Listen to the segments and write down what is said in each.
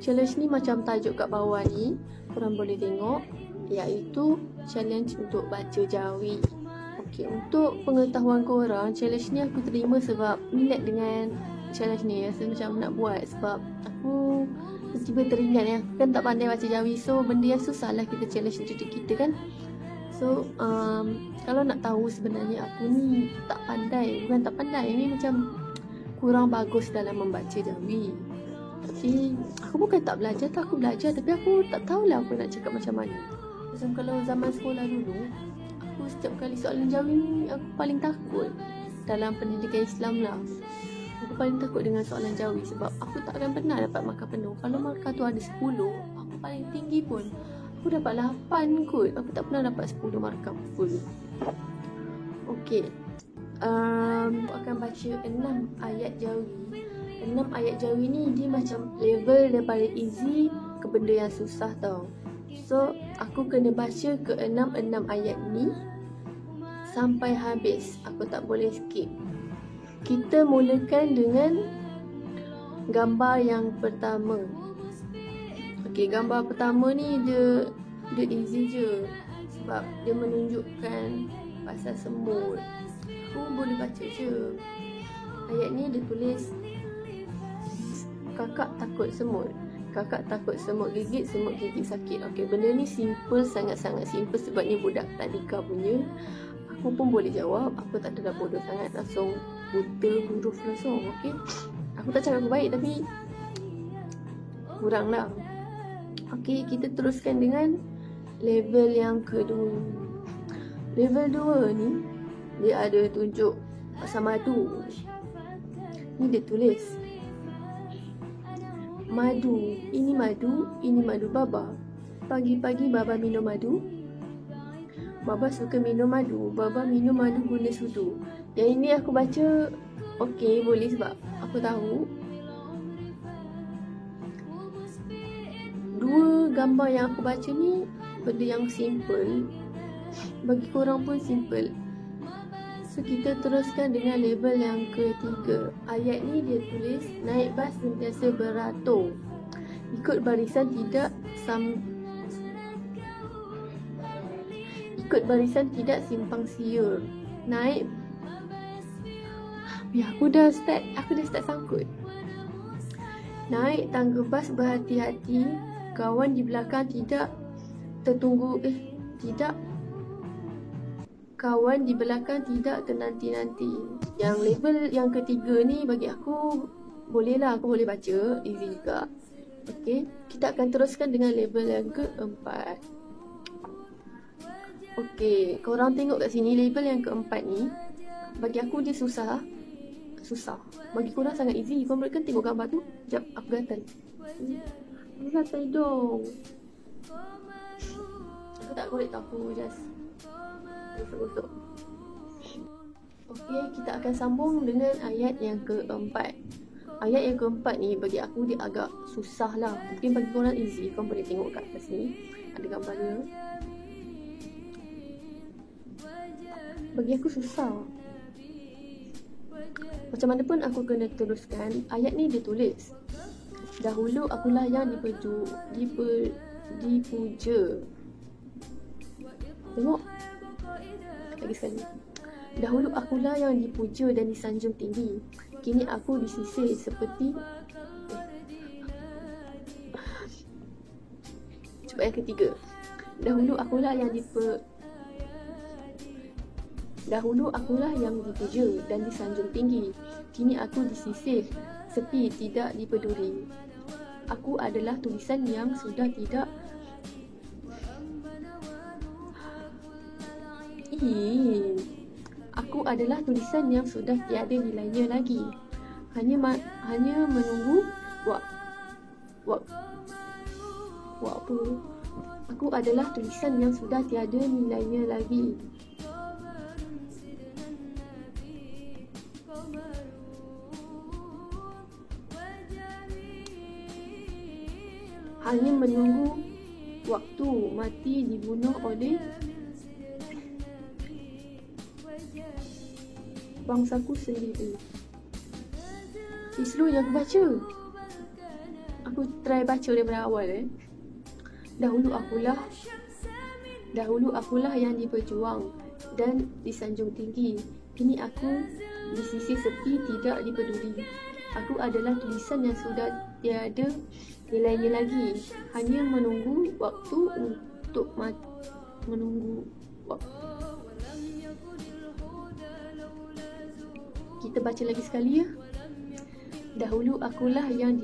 challenge ni macam tajuk kat bawah ni, korang boleh tengok, iaitu challenge untuk baca Jawi. Okey, untuk pengetahuan korang, challenge ni aku terima sebab minat dengan challenge ni. Rasa macam nak buat sebab aku tiba-tiba teringat ya, kan tak pandai baca Jawi. So benda yang susah lah kita challenge diri kita kan. So kalau nak tahu sebenarnya aku ni tak pandai, bukan tak pandai, ni macam kurang bagus dalam membaca Jawi. Tapi aku bukan tak belajar, tak aku belajar, tapi aku tak tahulah aku nak cakap macam mana. Macam kalau zaman sekolah dulu, aku setiap kali soalan Jawi ni aku paling takut. Dalam pendidikan Islam lah, aku paling takut dengan soalan Jawi sebab aku tak akan pernah dapat markah penuh. Kalau markah tu ada 10, aku paling tinggi pun aku dapat 8 kot. Aku tak pernah dapat 10 markah full. Okey, aku akan baca 6 ayat Jawi. 6 ayat Jawi ni dia macam level daripada easy ke benda yang susah tau. So aku kena baca ke 6 ayat ni sampai habis. Aku tak boleh skip. Kita mulakan dengan gambar yang pertama. Okey, gambar pertama ni dia easy je sebab dia menunjukkan pasal semut. Aku boleh baca je. Ayat ni dia tulis kakak takut semut. Kakak takut semut gigit, semut gigit sakit. Okey, benda ni simple, sangat-sangat simple sebab ni budak tadika punya. Aku pun boleh jawab. Aku tak ada dah bodoh sangat langsung buta huruf langsung. Okey, aku tak cakap aku baik tapi kurang lah. Okey, kita teruskan dengan level yang kedua. Level 2 ni dia ada tunjuk pasal madu. Ni dia tulis madu, ini madu Baba. Pagi-pagi Baba minum madu. Baba suka minum madu. Baba minum madu guna sudu. Yang ini aku baca okey boleh sebab aku tahu. Dua gambar yang aku baca ni benda yang simple. Bagi korang pun simple. So kita teruskan dengan level yang ketiga. Ayat ni dia tulis naik bas sentiasa beratur. Ikut barisan tidak simpang siur. Naik. Biar aku dah start sangkut. Naik tangga bas berhati-hati. Kawan di belakang tidak tertunggu kawan di belakang tidak ternanti-nanti. Yang level yang ketiga ni bagi aku boleh lah, aku boleh baca, easy juga. Okey, kita akan teruskan dengan level yang keempat. Okey, korang tengok kat sini level yang keempat ni bagi aku dia susah. Bagi korang sangat easy. Korang kan tengok gambar tu. Sekejap, aku gatal. Aku gatal hidung. Aku tak korek tau, aku just gosok-gosok. Okey, kita akan sambung dengan ayat yang keempat. Ayat yang keempat ni bagi aku dia agak susah lah. Mungkin bagi korang easy. Korang boleh tengok kat atas ni, ada gambar dia. Bagi aku susah. Macam mana pun aku kena teruskan. Ayat ni dia tulis dahulu akulah yang dipuja. Tengok lagi sekali. Dahulu akulah yang dipuja dan disanjung tinggi. Kini aku disisir seperti Cuba yang ketiga. Dahulu akulah yang dipuja dan disanjung tinggi. Kini aku disisir sepi, tidak dipeduli. Aku adalah tulisan yang sudah tidak Aku adalah tulisan yang sudah tiada nilainya lagi. Hanya menunggu apa? Aku adalah tulisan yang sudah tiada nilainya lagi. Hanya menunggu waktu mati dibunuh oleh bangsaku sendiri. Slow yang aku baca. aku try baca daripada awal. Dahulu akulah yang diperjuang dan disanjung tinggi. Kini aku di sisi sepi, tidak dipeduli. Aku adalah tulisan yang sudah tiada nilainya lagi, hanya menunggu waktu untuk menunggu waktu. Kita baca lagi sekali ya. Dahulu akulah yang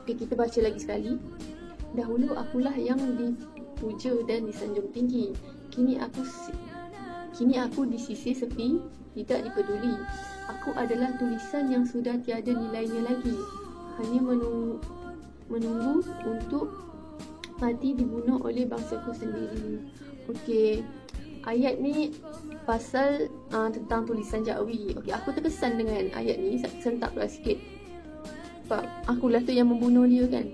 kita baca lagi sekali. Dahulu akulah yang dipuja dan disanjung tinggi. Kini aku di sisi sepi, tidak dipeduli. Aku adalah tulisan yang sudah tiada nilainya lagi, hanya menunggu untuk mati dibunuh oleh bangsaku sendiri. Okey, ayat ni pasal tentang tulisan Jawi. Okey, aku terkesan dengan ayat ni, sentaklah sikit. Sebab akulah tu yang membunuh dia kan.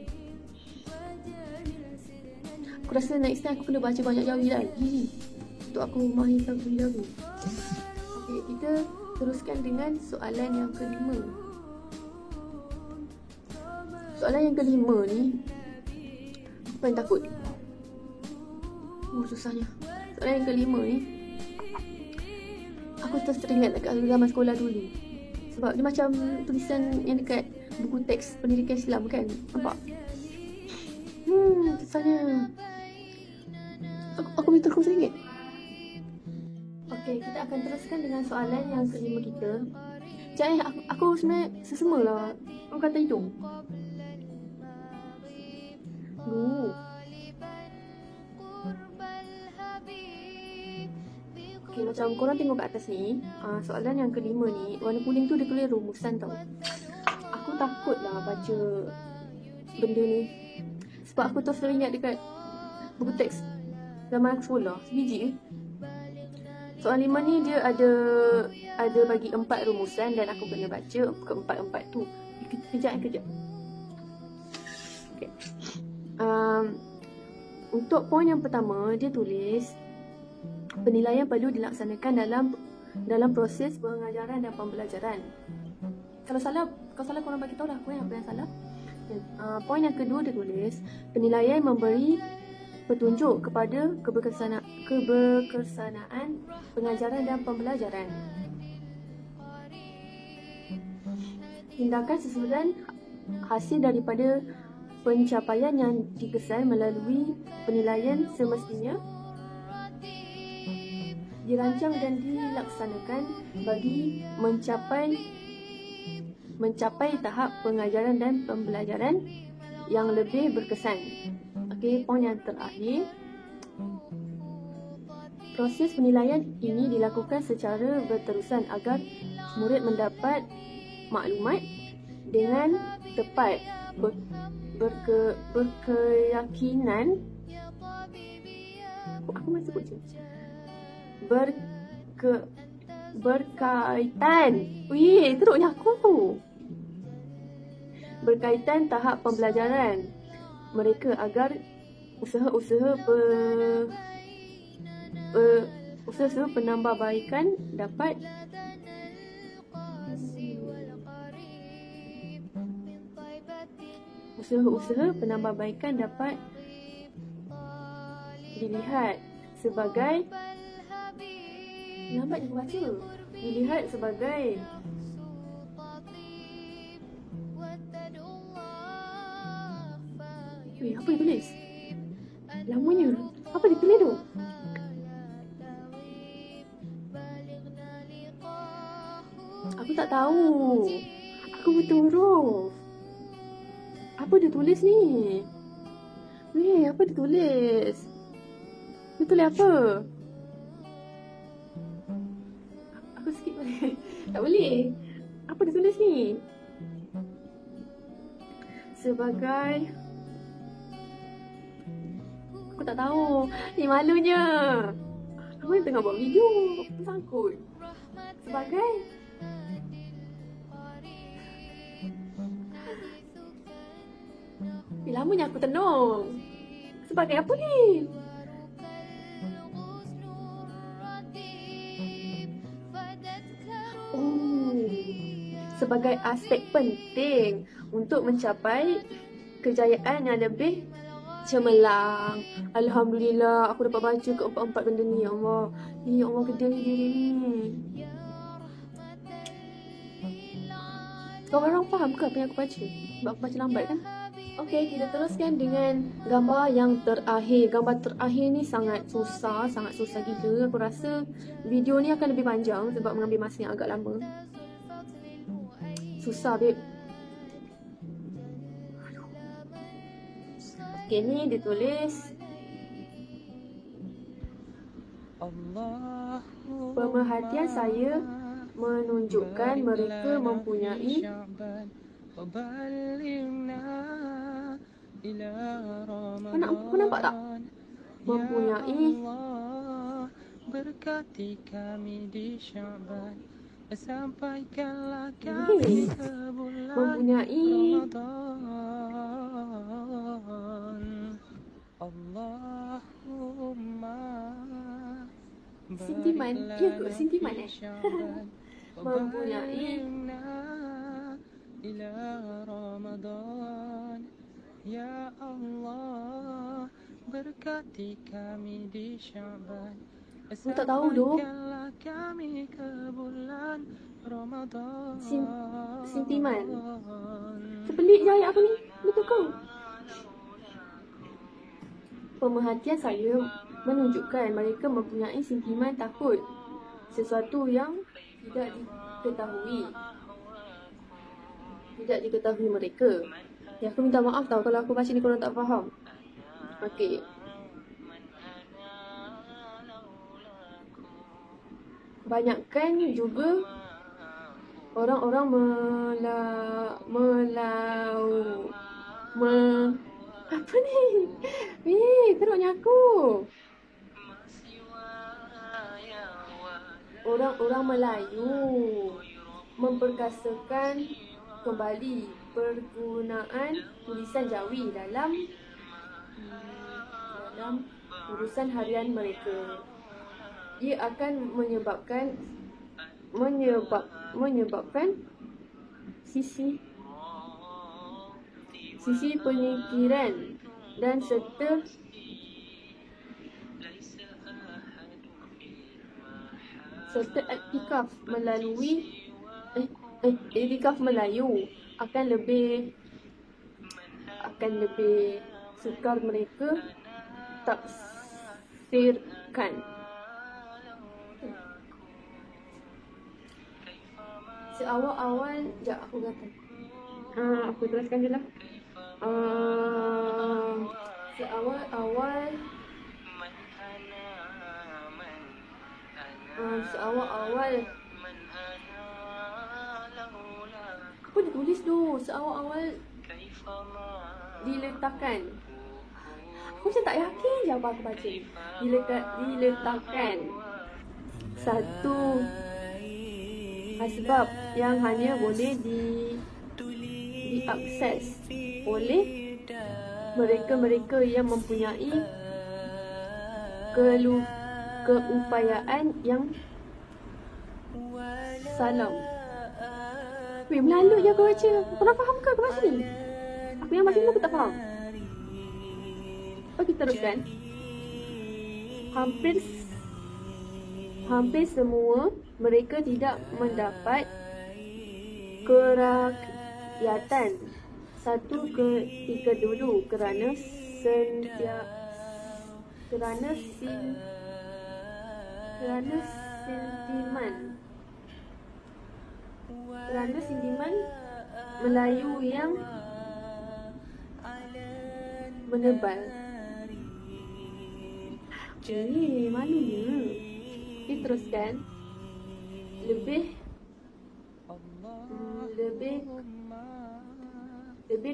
Aku rasa next time aku kena baca banyak Jawi lagi untuk aku memahami Jawi. Okey, kita teruskan dengan soalan yang kelima. Soalan yang kelima ni, apa yang takut? Susahnya. Soalan yang kelima ni, aku terus teringat dekat zaman sekolah dulu. Sebab dia macam tulisan yang dekat buku teks pendidikan Islam kan. Nampak? Susahnya. Aku minta aku teringat. Okey, kita akan teruskan dengan soalan yang kelima kita. Sekejap aku sebenarnya sesama lah. Aku kata hidung. Okey, macam korang tengok kat atas ni, soalan yang kelima ni, warna kuning tu dia tulis rumusan tau. Aku takut lah baca benda ni. Sebab aku terus teringat dekat buku teks zaman aku sekolah. Sebiji ke? Soalan 5 ni dia ada bagi 4 rumusan dan aku kena baca keempat-empat tu. Kejap. Okay. Untuk poin yang pertama, dia tulis penilaian perlu dilaksanakan dalam proses pengajaran dan pembelajaran. Kalau salah korang bagi tahu lah aku apa yang salah. Poin yang kedua dia tulis penilaian memberi petunjuk kepada keberkesanaan pengajaran dan pembelajaran. Tindakan susulan hasil daripada pencapaian yang dikesan melalui penilaian semestinya dirancang dan dilaksanakan bagi mencapai tahap pengajaran dan pembelajaran yang lebih berkesan. Okey, poin yang terakhir. Proses penilaian ini dilakukan secara berterusan agar murid mendapat maklumat dengan tepat, berkeyakinan. Aku masih sebut je. Berkaitan. Wih, teruknya aku. Berkaitan tahap pembelajaran mereka agar usaha-usaha penambahbaikan dapat dilihat sebagai apa dia tulis? Lamanya. Apa dia tulis tu? Aku tak tahu. Aku buta huruf. Apa dia tulis ni? Apa dia tulis? Dia tulis apa? Aku skip balik. Tak boleh. Apa dia tulis ni? Sebagai... Aku tak tahu. Ni malunya. Aku tengah buat video. Aku sangkut. Sebagai... lamanya aku tenung. Sebagai apa ni? sebagai aspek penting untuk mencapai kejayaan yang lebih cemerlang. Alhamdulillah, aku dapat baca keempat-empat benda ni, ya Allah. Ya Allah, gede ni diri ni. Kau orang faham ke apa yang aku baca? Sebab aku baca lambat kan? Okey, kita teruskan dengan gambar yang terakhir. Gambar terakhir ni sangat susah gila. Aku rasa video ni akan lebih panjang sebab mengambil masa yang agak lama. Susah, babe. Okey, ni ditulis pemerhatian saya menunjukkan mereka mempunyai Kau nampak tak? Mempunyai berkati kami di Syaban, sampaikanlah kami ke bulan Ramadan. Allahumma sentiman. Ya ke sentiman mempunyai ila Ramadan, ya Allah berkati kami di Syaban, aku tak tahu doh. kami ke bulan Ramadan. Sentiman. Terpelik je ayat aku ni. Betul kau? Pemerhatian saya menunjukkan mereka mempunyai sentimen takut sesuatu yang tidak diketahui mereka. Ya, aku minta maaf tau kalau aku baca ni korang tak faham. Okey. Banyakkan juga orang-orang apa ni? Teruknya aku. Orang-orang Melayu memperkasakan kembali penggunaan tulisan Jawi dalam urusan harian mereka. Ia akan menyebabkan sisi pemikiran dan serta iktikaf Melayu akan lebih sukar mereka tafsirkan. Seawal-awal, sekejap aku kata. Aku teruskan je lah. Seawal-awal apa dia tulis tu? Seawal-awal diletakkan. Aku macam tak yakin je apa aku baca. Diletakkan satu asbab yang hanya boleh diakses oleh mereka-mereka yang mempunyai keupayaan yang salam. Weh, melalut je aku baca. Korang faham ke aku baca ni? Aku yang baca ni aku tak faham. Kita teruskan. Hampir semua mereka tidak mendapat kerakyatan satu ketika dulu kerana sentimen Melayu yang menebal. Malunya. Diteruskan. Lebih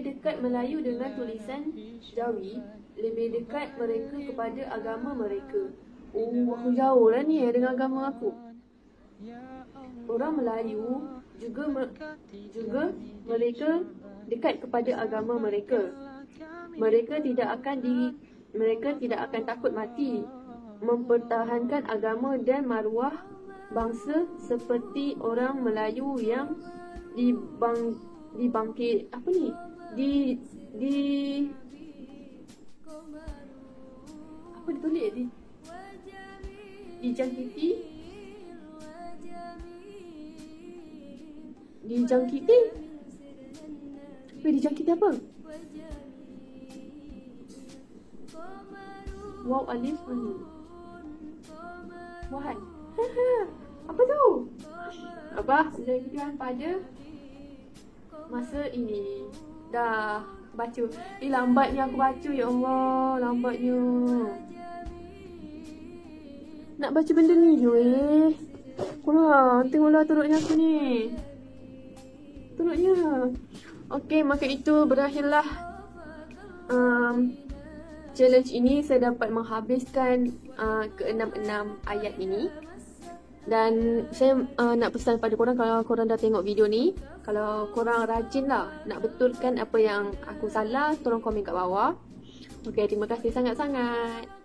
dekat Melayu dengan tulisan Jawi, lebih dekat mereka kepada agama mereka. Aku jauh lah ni dengan agama aku. Orang Melayu juga mereka dekat kepada agama mereka. Mereka tidak akan takut mati mempertahankan agama dan maruah bangsa seperti orang Melayu yang dibangkit apa ni? Apa ditulis? Dijangkiti apa? Wow, alif mana? Wahan. Apa tu? Abah, jangan pada masa ini. Dah baca. Lambatnya aku baca, ya Allah, lambatnya. Nak baca benda ni je Kurang, tengoklah turutnya aku ni. Turutnya. Okey, maka itu berakhirlah challenge ini. Saya dapat menghabiskan ke-6 ayat ini. Dan saya nak pesan pada korang, kalau korang dah tengok video ni, kalau korang rajin lah nak betulkan apa yang aku salah, tolong komen kat bawah. Okey, terima kasih sangat-sangat.